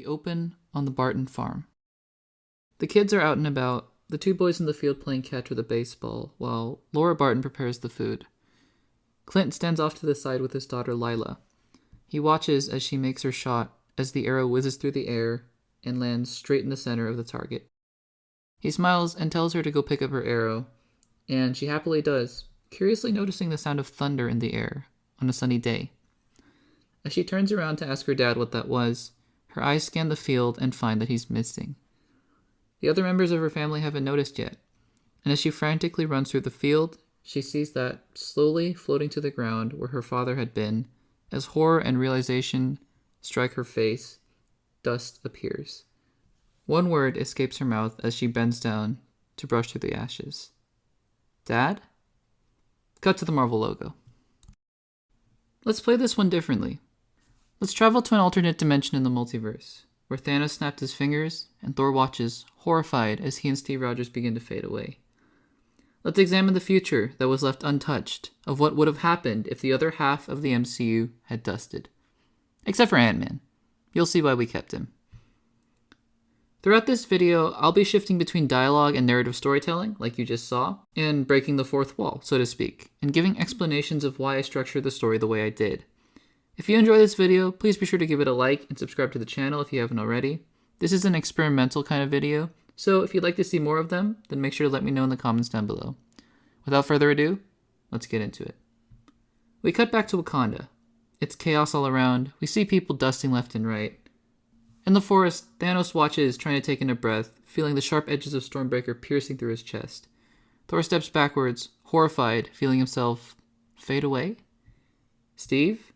open on the Barton farm. The kids are out and about, the two boys in the field playing catch with a baseball, while Laura Barton prepares the food. Clint stands off to the side with his daughter Lila. He watches as she makes her shot as the arrow whizzes through the air and lands straight in the center of the target. He smiles and tells her to go pick up her arrow, and she happily does, curiously noticing the sound of thunder in the air on a sunny day. As she turns around to ask her dad what that was, her eyes scan the field and find that he's missing. The other members of her family haven't noticed yet, and as she frantically runs through the field, she sees that, slowly floating to the ground where her father had been, as horror and realization strike her face, dust appears. One word escapes her mouth as she bends down to brush through the ashes. Dad? Cut to the Marvel logo. Let's play this one differently. Let's travel to an alternate dimension in the multiverse, where Thanos snapped his fingers and Thor watches, horrified, as he and Steve Rogers begin to fade away. Let's examine the future that was left untouched of what would have happened if the other half of the MCU had dusted. Except for Ant-Man. You'll see why we kept him. Throughout this video, I'll be shifting between dialogue and narrative storytelling, like you just saw, and breaking the fourth wall, so to speak, and giving explanations of why I structured the story the way I did. If you enjoy this video, please be sure to give it a like and subscribe to the channel if you haven't already. This is an experimental kind of video, so if you'd like to see more of them, then make sure to let me know in the comments down below. Without further ado, let's get into it. We cut back to Wakanda. It's chaos all around, we see people dusting left and right. In the forest, Thanos watches, trying to take in a breath, feeling the sharp edges of Stormbreaker piercing through his chest. Thor steps backwards, horrified, feeling himself fade away? Steve?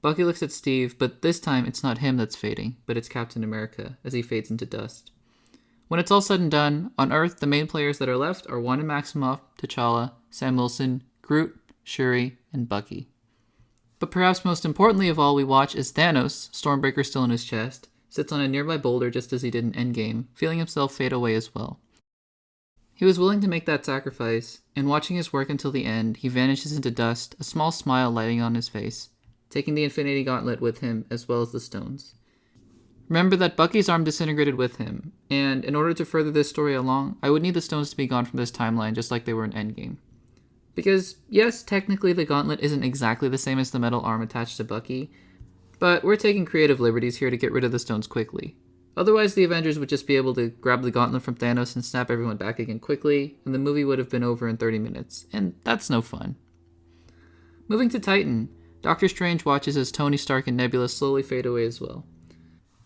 Bucky looks at Steve, but this time it's not him that's fading, but it's Captain America, as he fades into dust. When it's all said and done, on Earth, the main players that are left are Wanda Maximoff, T'Challa, Sam Wilson, Groot, Shuri, and Bucky. But perhaps most importantly of all we watch is Thanos, Stormbreaker still in his chest, sits on a nearby boulder just as he did in Endgame, feeling himself fade away as well. He was willing to make that sacrifice, and watching his work until the end, he vanishes into dust, a small smile lighting on his face, taking the Infinity Gauntlet with him as well as the stones. Remember that Bucky's arm disintegrated with him, and in order to further this story along, I would need the stones to be gone from this timeline just like they were in Endgame. Because, yes, technically the gauntlet isn't exactly the same as the metal arm attached to Bucky, but we're taking creative liberties here to get rid of the stones quickly. Otherwise, the Avengers would just be able to grab the gauntlet from Thanos and snap everyone back again quickly, and the movie would have been over in 30 minutes, and that's no fun. Moving to Titan, Doctor Strange watches as Tony Stark and Nebula slowly fade away as well.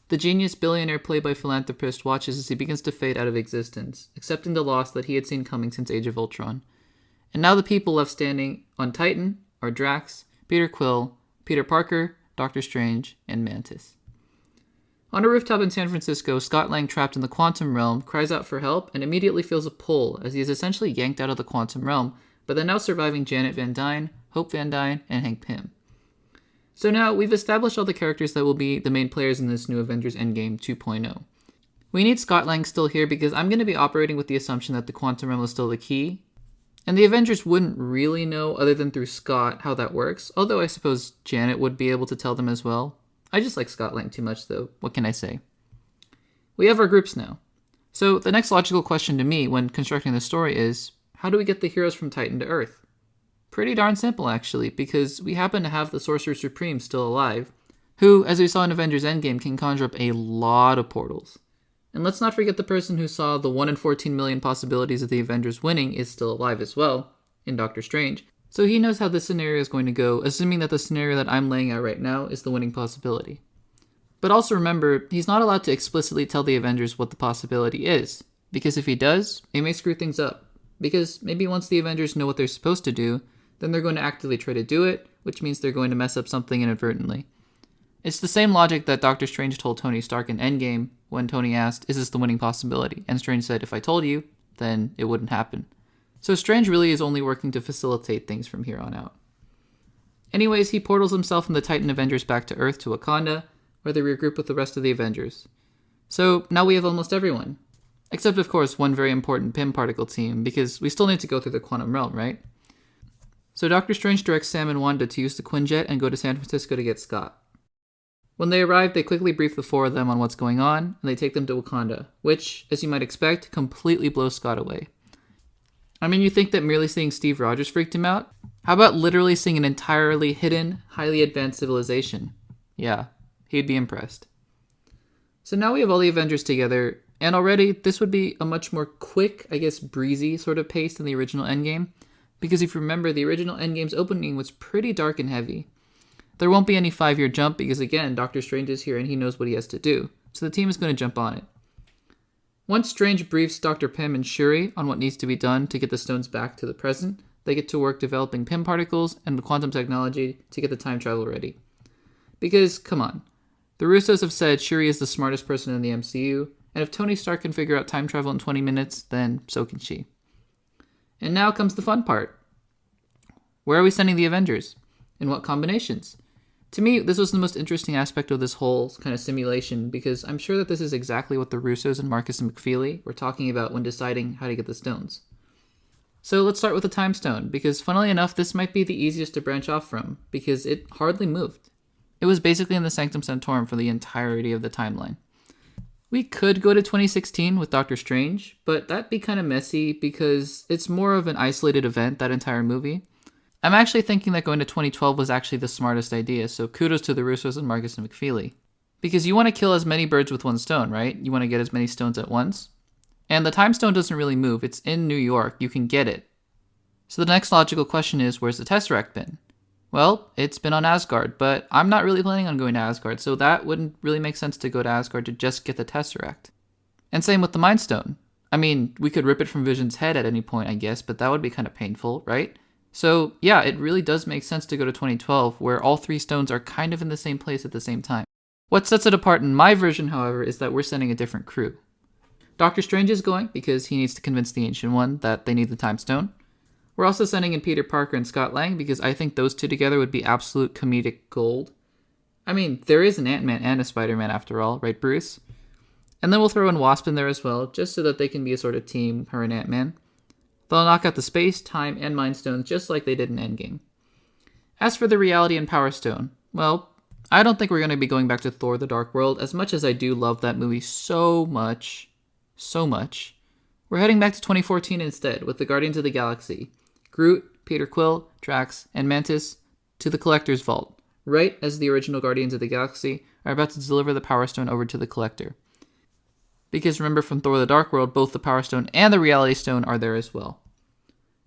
The genius billionaire played by philanthropist watches as he begins to fade out of existence, accepting the loss that he had seen coming since Age of Ultron. And now the people left standing on Titan are Drax, Peter Quill, Peter Parker, Doctor Strange, and Mantis. On a rooftop in San Francisco, Scott Lang, trapped in the quantum realm, cries out for help and immediately feels a pull as he is essentially yanked out of the quantum realm by the now surviving Janet Van Dyne, Hope Van Dyne, and Hank Pym. So now we've established all the characters that will be the main players in this new Avengers Endgame 2.0. We need Scott Lang still here because I'm going to be operating with the assumption that the quantum realm is still the key, and the Avengers wouldn't really know other than through Scott how that works, although I suppose Janet would be able to tell them as well. I just like Scott Lang too much though, what can I say? We have our groups now. So the next logical question to me when constructing the story is, how do we get the heroes from Titan to Earth? Pretty darn simple actually, because we happen to have the Sorcerer Supreme still alive, who, as we saw in Avengers Endgame, can conjure up a lot of portals. And let's not forget the person who saw the 1 in 14 million possibilities of the Avengers winning is still alive as well, in Doctor Strange. So he knows how this scenario is going to go, assuming that the scenario that I'm laying out right now is the winning possibility. But also remember, he's not allowed to explicitly tell the Avengers what the possibility is, because if he does, it may screw things up. Because maybe once the Avengers know what they're supposed to do, then they're going to actively try to do it, which means they're going to mess up something inadvertently. It's the same logic that Doctor Strange told Tony Stark in Endgame when Tony asked, is this the winning possibility? And Strange said, if I told you, then it wouldn't happen. So Strange really is only working to facilitate things from here on out. Anyways, he portals himself and the Titan Avengers back to Earth to Wakanda, where they regroup with the rest of the Avengers. So now we have almost everyone. Except, of course, one very important Pym particle team, because we still need to go through the quantum realm, right? So Doctor Strange directs Sam and Wanda to use the Quinjet and go to San Francisco to get Scott. When they arrive, they quickly brief the four of them on what's going on, and they take them to Wakanda, which, as you might expect, completely blows Scott away. I mean, you think that merely seeing Steve Rogers freaked him out? How about literally seeing an entirely hidden, highly advanced civilization? Yeah, he'd be impressed. So now we have all the Avengers together, and already this would be a much more quick, breezy sort of pace than the original Endgame, because if you remember, the original Endgame's opening was pretty dark and heavy. There won't be any 5-year jump because, again, Doctor Strange is here and he knows what he has to do, so the team is going to jump on it. Once Strange briefs Dr. Pym and Shuri on what needs to be done to get the stones back to the present, they get to work developing Pym particles and the quantum technology to get the time travel ready. Because, come on, the Russos have said Shuri is the smartest person in the MCU, and if Tony Stark can figure out time travel in 20 minutes, then so can she. And now comes the fun part. Where are we sending the Avengers? In what combinations? To me, this was the most interesting aspect of this whole kind of simulation, because I'm sure that this is exactly what the Russos and Marcus and McFeely were talking about when deciding how to get the stones. So let's start with the Time Stone, because funnily enough, this might be the easiest to branch off from, because it hardly moved. It was basically in the Sanctum Sanctorum for the entirety of the timeline. We could go to 2016 with Doctor Strange, but that'd be kind of messy because it's more of an isolated event, that entire movie. I'm actually thinking that going to 2012 was actually the smartest idea, so kudos to the Russos and Marcus and McFeely. Because you want to kill as many birds with one stone, right? You want to get as many stones at once. And the Time Stone doesn't really move, it's in New York, you can get it. So the next logical question is, where's the Tesseract been? Well, it's been on Asgard, but I'm not really planning on going to Asgard, so that wouldn't really make sense to go to Asgard to just get the Tesseract. And same with the Mind Stone. I mean, we could rip it from Vision's head at any point, I guess, but that would be kind of painful, right? So yeah, it really does make sense to go to 2012, where all 3 stones are kind of in the same place at the same time. What sets it apart in my version, however, is that we're sending a different crew. Doctor Strange is going because he needs to convince the Ancient One that they need the Time Stone. We're also sending in Peter Parker and Scott Lang because I think those two together would be absolute comedic gold. I mean, there is an Ant-Man and a Spider-Man after all, right, Bruce? And then we'll throw in Wasp in there as well, just so that they can be a sort of team, her and Ant-Man. They'll knock out the space, time, and Mind Stones just like they did in Endgame. As for the Reality and Power Stone, well, I don't think we're going to be going back to Thor: The Dark World, as much as I do love that movie so much. We're heading back to 2014 instead, with the Guardians of the Galaxy. Groot, Peter Quill, Drax, and Mantis to the Collector's Vault, right as the original Guardians of the Galaxy are about to deliver the Power Stone over to the Collector. Because remember from Thor: The Dark World, both the Power Stone and the Reality Stone are there as well.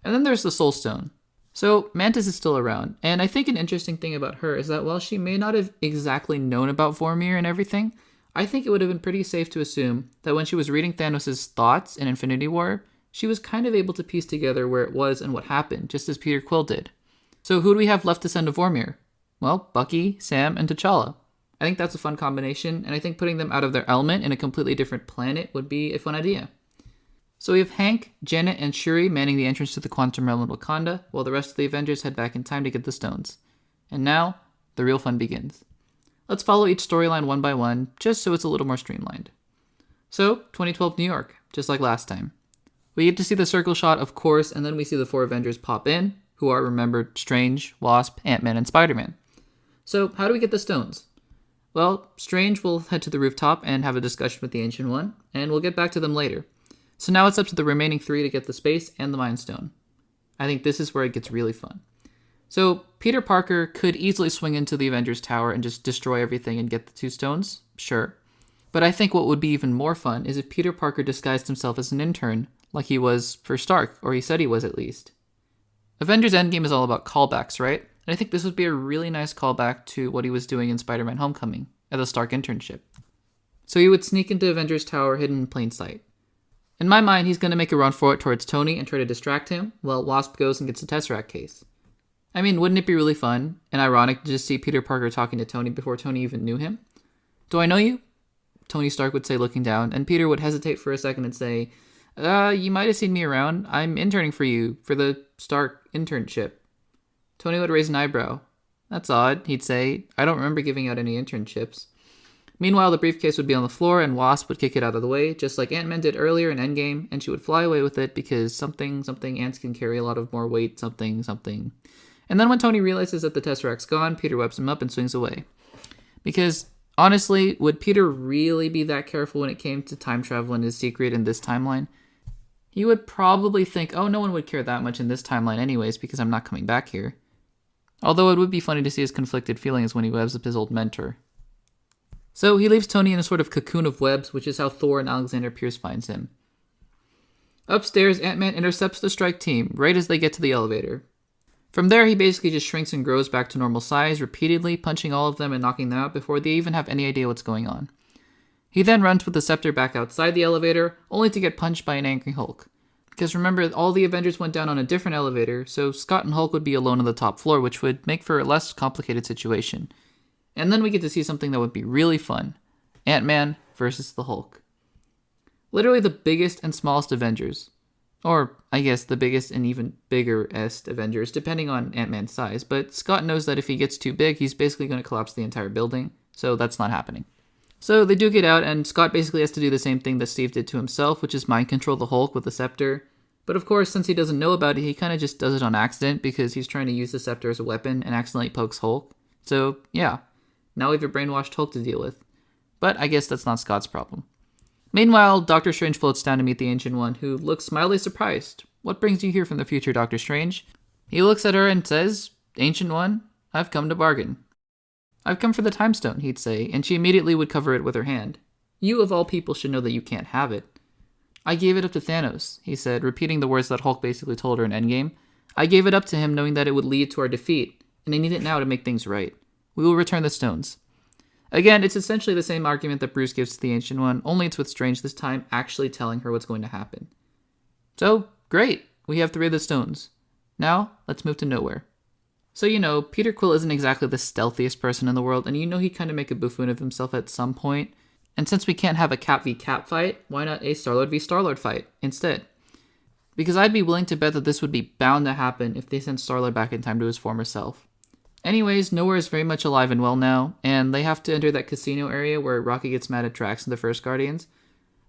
And then there's the Soul Stone. So Mantis is still around, and I think an interesting thing about her is that while she may not have exactly known about Vormir and everything, I think it would have been pretty safe to assume that when she was reading Thanos' thoughts in Infinity War, she was kind of able to piece together where it was and what happened, just as Peter Quill did. So who do we have left to send to Vormir? Well, Bucky, Sam, and T'Challa. I think that's a fun combination, and I think putting them out of their element in a completely different planet would be a fun idea. So we have Hank, Janet, and Shuri manning the entrance to the Quantum Realm in Wakanda, while the rest of the Avengers head back in time to get the stones. And now, the real fun begins. Let's follow each storyline one by one, just so it's a little more streamlined. So, 2012 New York, just like last time. We get to see the circle shot, of course, and then we see the 4 Avengers pop in, who are, remembered, Strange, Wasp, Ant-Man, and Spider-Man. So, how do we get the stones? Well, Strange will head to the rooftop and have a discussion with the Ancient One, and we'll get back to them later. So now it's up to the remaining 3 to get the space and the Mind Stone. I think this is where it gets really fun. So, Peter Parker could easily swing into the Avengers Tower and just destroy everything and get the 2 stones, sure. But I think what would be even more fun is if Peter Parker disguised himself as an intern, like he was for Stark, or he said he was at least. Avengers Endgame is all about callbacks, right? And I think this would be a really nice callback to what he was doing in Spider-Man Homecoming, at the Stark internship. So he would sneak into Avengers Tower hidden in plain sight. In my mind, he's going to make a run for it towards Tony and try to distract him, while Wasp goes and gets the Tesseract case. I mean, wouldn't it be really fun and ironic to just see Peter Parker talking to Tony before Tony even knew him? "Do I know you?" Tony Stark would say, looking down, and Peter would hesitate for a second and say, you might have seen me around. I'm interning for you, for the Stark internship." Tony would raise an eyebrow. "That's odd," he'd say. "I don't remember giving out any internships." Meanwhile, the briefcase would be on the floor, and Wasp would kick it out of the way, just like Ant-Man did earlier in Endgame, and she would fly away with it because something, ants can carry a lot of more weight, something. And then when Tony realizes that the Tesseract's gone, Peter webs him up and swings away. Because Honestly, would Peter really be that careful when it came to time travel and his secret in this timeline? He would probably think, oh, no one would care that much in this timeline anyways because I'm not coming back here. Although it would be funny to see his conflicted feelings when he webs up his old mentor. So he leaves Tony in a sort of cocoon of webs, which is how Thor and Alexander Pierce finds him. Upstairs, Ant-Man intercepts the strike team right as they get to the elevator. From there, he basically just shrinks and grows back to normal size, repeatedly punching all of them and knocking them out before they even have any idea what's going on. He then runs with the scepter back outside the elevator, only to get punched by an angry Hulk. Because remember, all the Avengers went down on a different elevator, so Scott and Hulk would be alone on the top floor, which would make for a less complicated situation. And then we get to see something that would be really fun. Ant-Man versus the Hulk. Literally the biggest and smallest Avengers. Or, I guess, the biggest and even bigger-est Avengers, depending on Ant-Man's size. But Scott knows that if he gets too big, he's basically going to collapse the entire building. So that's not happening. So they duke it out, and Scott basically has to do the same thing that Steve did to himself, which is mind control the Hulk with the scepter. But of course, since he doesn't know about it, he kind of just does it on accident because he's trying to use the scepter as a weapon and accidentally pokes Hulk. So, yeah. Now we have a brainwashed Hulk to deal with. But I guess that's not Scott's problem. Meanwhile, Doctor Strange floats down to meet the Ancient One, who looks mildly surprised. What brings you here from the future, Doctor Strange? He looks at her and says, Ancient One, I've come to bargain. I've come for the Time Stone, he'd say, and she immediately would cover it with her hand. You, of all people, should know that you can't have it. I gave it up to Thanos, he said, repeating the words that Hulk basically told her in Endgame. I gave it up to him knowing that it would lead to our defeat, and I need it now to make things right. We will return the stones. Again, it's essentially the same argument that Bruce gives to the Ancient One, only it's with Strange this time actually telling her what's going to happen. So, great, we have 3 of the stones. Now, let's move to nowhere. So, Peter Quill isn't exactly the stealthiest person in the world, and he'd kind of make a buffoon of himself at some point. And since we can't have a Cap v Cap fight, why not a Star-Lord v Star-Lord fight instead? Because I'd be willing to bet that this would be bound to happen if they sent Star-Lord back in time to his former self. Anyways, Nowhere is very much alive and well now, and they have to enter that casino area where Rocket gets mad at Drax in the first Guardians.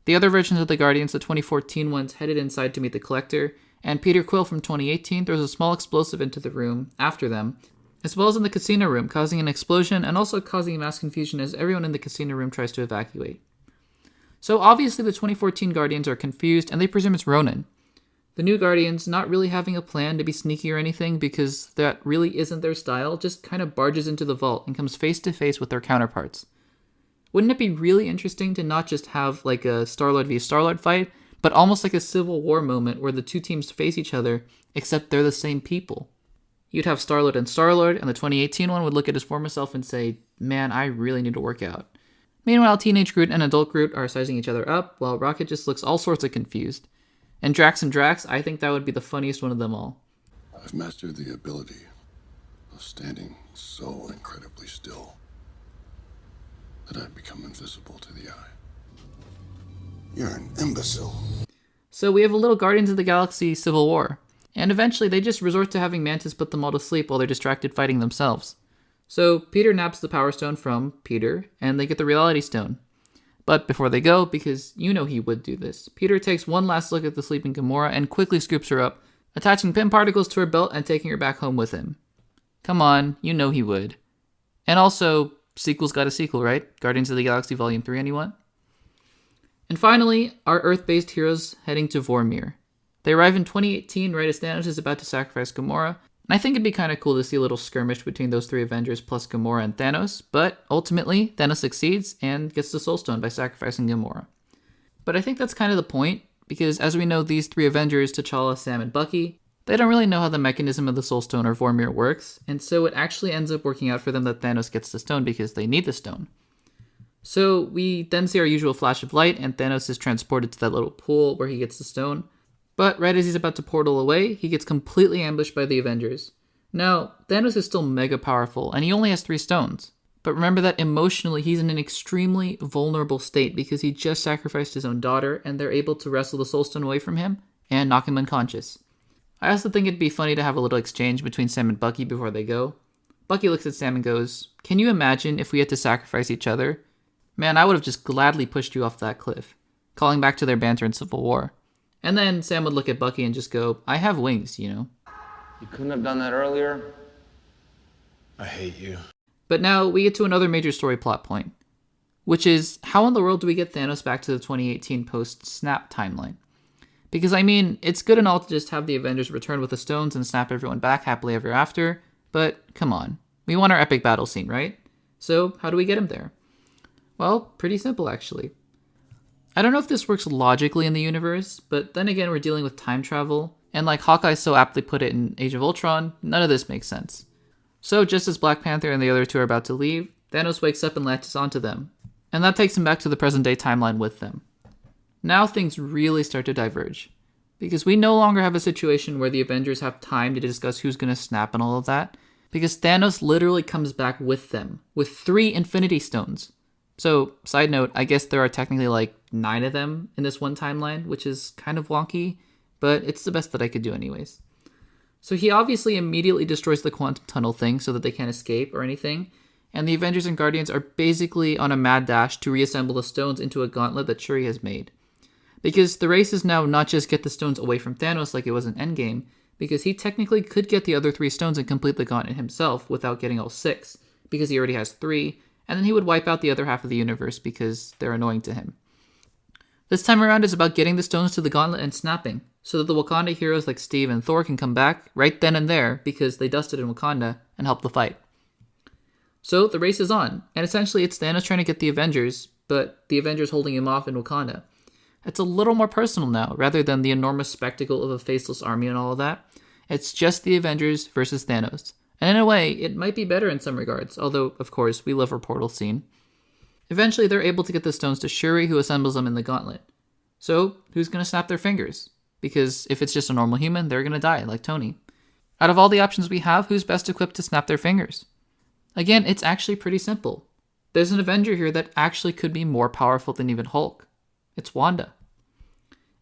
The other versions of the Guardians, the 2014 ones, headed inside to meet the Collector, and Peter Quill from 2018 throws a small explosive into the room after them, as well as in the casino room, causing an explosion and also causing mass confusion as everyone in the casino room tries to evacuate. So obviously the 2014 Guardians are confused, and they presume it's Ronan. The new Guardians, not really having a plan to be sneaky or anything because that really isn't their style, just kind of barges into the vault and comes face to face with their counterparts. Wouldn't it be really interesting to not just have like a Star-Lord v Star-Lord fight, but almost like a Civil War moment where the two teams face each other, except they're the same people? You'd have Star-Lord, and the 2018 one would look at his former self and say, man, I really need to work out. Meanwhile, Teenage Groot and Adult Groot are sizing each other up, while Rocket just looks all sorts of confused. And Drax, I think that would be the funniest one of them all. I've mastered the ability of standing so incredibly still that I've become invisible to the eye. You're an imbecile. So we have a little Guardians of the Galaxy Civil War. And eventually they just resort to having Mantis put them all to sleep while they're distracted fighting themselves. So Peter naps the Power Stone from Peter, and they get the Reality Stone. But before they go, because he would do this, Peter takes one last look at the sleeping Gamora and quickly scoops her up, attaching Pym particles to her belt and taking her back home with him. Come on, he would. And also, sequel's got a sequel, right? Guardians of the Galaxy Volume 3, anyone? And finally, our Earth-based heroes heading to Vormir. They arrive in 2018 right as Thanos is about to sacrifice Gamora, and I think it'd be kind of cool to see a little skirmish between those 3 Avengers plus Gamora and Thanos, but ultimately, Thanos succeeds and gets the Soul Stone by sacrificing Gamora. But I think that's kind of the point, because as we know, these 3 Avengers, T'Challa, Sam, and Bucky, they don't really know how the mechanism of the Soul Stone or Vormir works, and so it actually ends up working out for them that Thanos gets the stone because they need the stone. So we then see our usual flash of light, and Thanos is transported to that little pool where he gets the stone. But right as he's about to portal away, he gets completely ambushed by the Avengers. Now, Thanos is still mega powerful, and he only has 3 stones. But remember that emotionally, he's in an extremely vulnerable state because he just sacrificed his own daughter, and they're able to wrestle the Soul Stone away from him and knock him unconscious. I also think it'd be funny to have a little exchange between Sam and Bucky before they go. Bucky looks at Sam and goes, "Can you imagine if we had to sacrifice each other? Man, I would have just gladly pushed you off that cliff," calling back to their banter in Civil War. And then Sam would look at Bucky and just go, "I have wings, You couldn't have done that earlier? I hate you. But now we get to another major story plot point. which is how in the world do we get Thanos back to the 2018 post-snap timeline? Because, I mean, it's good and all to just have the Avengers return with the stones and snap everyone back happily ever after, but come on. We want our epic battle scene, right? So, how do we get him there? Well, pretty simple, actually. I don't know if this works logically in the universe, but then again, we're dealing with time travel, and like Hawkeye so aptly put it in Age of Ultron, none of this makes sense. So, just as Black Panther and the other two are about to leave, Thanos wakes up and latches onto them, and that takes him back to the present-day timeline with them. Now things really start to diverge, because we no longer have a situation where the Avengers have time to discuss who's going to snap and all of that, because Thanos literally comes back with them, with 3 Infinity Stones. So, side note, I guess there are technically like 9 of them in this one timeline, which is kind of wonky, but it's the best that I could do anyways. So he obviously immediately destroys the quantum tunnel thing so that they can't escape or anything, and the Avengers and Guardians are basically on a mad dash to reassemble the stones into a gauntlet that Shuri has made. Because the race is now not just get the stones away from Thanos like it was in Endgame, because he technically could get the other 3 stones and complete the gauntlet himself without getting all 6, because he already has 3, and then he would wipe out the other half of the universe because they're annoying to him. This time around is about getting the stones to the gauntlet and snapping, so that the Wakanda heroes like Steve and Thor can come back right then and there because they dusted in Wakanda and help the fight. So the race is on, and essentially it's Thanos trying to get the Avengers, but the Avengers holding him off in Wakanda. It's a little more personal now, rather than the enormous spectacle of a faceless army and all of that. It's just the Avengers versus Thanos. And in a way, it might be better in some regards, although, of course, we love our portal scene. Eventually, they're able to get the stones to Shuri, who assembles them in the gauntlet. So, who's going to snap their fingers? Because if it's just a normal human, they're going to die, like Tony. Out of all the options we have, who's best equipped to snap their fingers? Again, it's actually pretty simple. There's an Avenger here that actually could be more powerful than even Hulk. It's Wanda.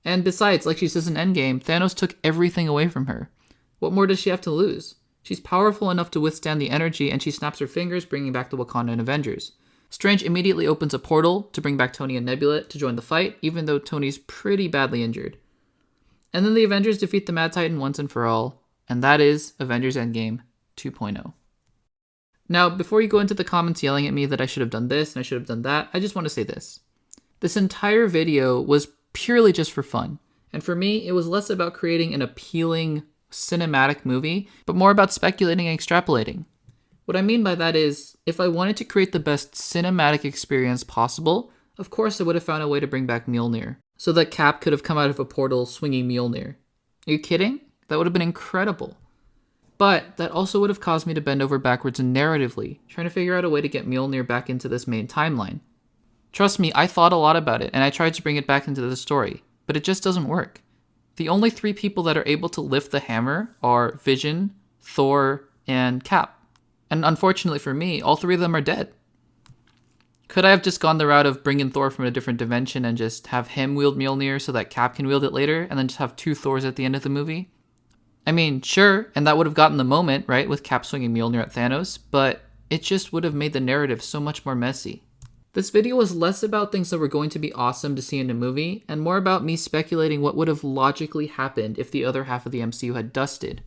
And besides, like she says in Endgame, Thanos took everything away from her. What more does she have to lose? She's powerful enough to withstand the energy, and she snaps her fingers, bringing back the Wakandan Avengers. Strange immediately opens a portal to bring back Tony and Nebula to join the fight, even though Tony's pretty badly injured. And then the Avengers defeat the Mad Titan once and for all, and that is Avengers Endgame 2.0. Now, before you go into the comments yelling at me that I should have done this and I should have done that, I just want to say this. This entire video was purely just for fun, and for me, it was less about creating an appealing cinematic movie, but more about speculating and extrapolating. What I mean by that is, if I wanted to create the best cinematic experience possible, of course I would have found a way to bring back Mjolnir, so that Cap could have come out of a portal swinging Mjolnir. Are you kidding? That would have been incredible. But that also would have caused me to bend over backwards narratively, trying to figure out a way to get Mjolnir back into this main timeline. Trust me, I thought a lot about it, and I tried to bring it back into the story, but it just doesn't work. The only 3 people that are able to lift the hammer are Vision, Thor, and Cap. And unfortunately for me, all 3 of them are dead. Could I have just gone the route of bringing Thor from a different dimension and just have him wield Mjolnir so that Cap can wield it later, and then just have 2 Thors at the end of the movie? I mean, sure, and that would have gotten the moment, right, with Cap swinging Mjolnir at Thanos, but it just would have made the narrative so much more messy. This video was less about things that were going to be awesome to see in a movie, and more about me speculating what would have logically happened if the other half of the MCU had dusted.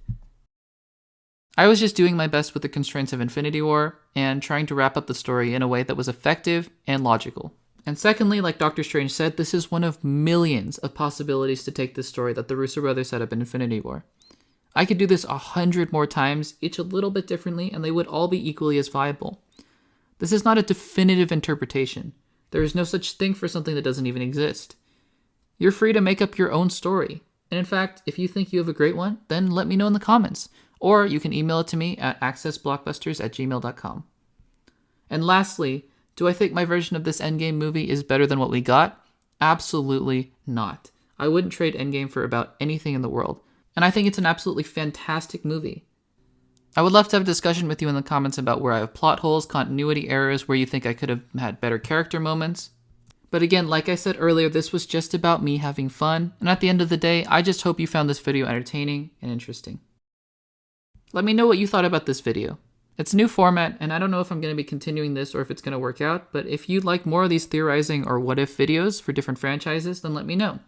I was just doing my best with the constraints of Infinity War, and trying to wrap up the story in a way that was effective and logical. And secondly, like Doctor Strange said, this is one of millions of possibilities to take this story that the Russo brothers set up in Infinity War. I could do this 100 more times, each a little bit differently, and they would all be equally as viable. This is not a definitive interpretation. There is no such thing for something that doesn't even exist. You're free to make up your own story. And in fact, if you think you have a great one, then let me know in the comments. Or you can email it to me at accessblockbusters@gmail.com. And lastly, do I think my version of this Endgame movie is better than what we got? Absolutely not. I wouldn't trade Endgame for about anything in the world. And I think it's an absolutely fantastic movie. I would love to have a discussion with you in the comments about where I have plot holes, continuity errors, where you think I could have had better character moments. But again, like I said earlier, this was just about me having fun, and at the end of the day, I just hope you found this video entertaining and interesting. Let me know what you thought about this video. It's a new format, and I don't know if I'm going to be continuing this or if it's going to work out, but if you'd like more of these theorizing or what-if videos for different franchises, then let me know.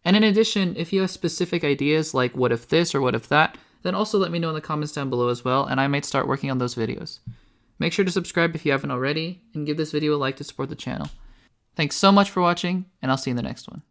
And in addition, if you have specific ideas like what if this or what if that, then also let me know in the comments down below as well, and I might start working on those videos. Make sure to subscribe if you haven't already, and give this video a like to support the channel. Thanks so much for watching, and I'll see you in the next one.